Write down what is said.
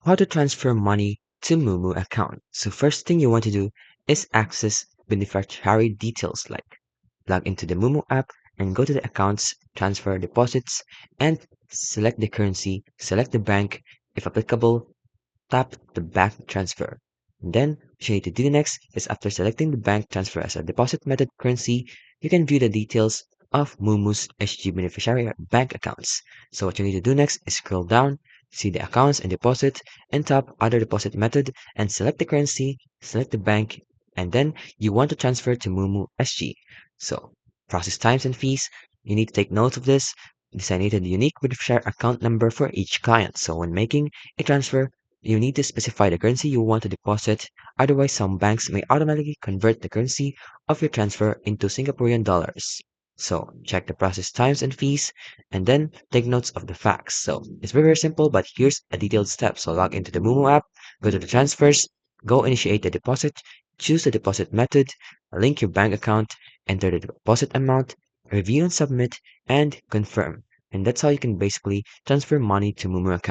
How to transfer money to Moomoo account. So first thing you want to do is access beneficiary details, like log into the Moomoo app and go to the accounts, transfer deposits, and select the currency, select the bank. If applicable, tap the bank transfer. And then what you need to do next is, after selecting the bank transfer as a deposit method currency, you can view the details of Moomoo's SG beneficiary bank accounts. So what you need to do next is scroll down, see the accounts and deposit, and tap other deposit method and select the currency, select the bank, and then you want to transfer to Moomoo SG. So process times and fees, you need to take note of this. Designated unique beneficiary account number for each client. So when making a transfer, you need to specify the currency you want to deposit, otherwise some banks may automatically convert the currency of your transfer into Singaporean dollars. So check the process times and fees, and then take notes of the facts. So it's very simple, but here's a detailed step. So log into the Moomoo app, go to the transfers, go initiate the deposit, choose the deposit method, link your bank account, enter the deposit amount, review and submit, and confirm. And that's how you can basically transfer money to Moomoo account.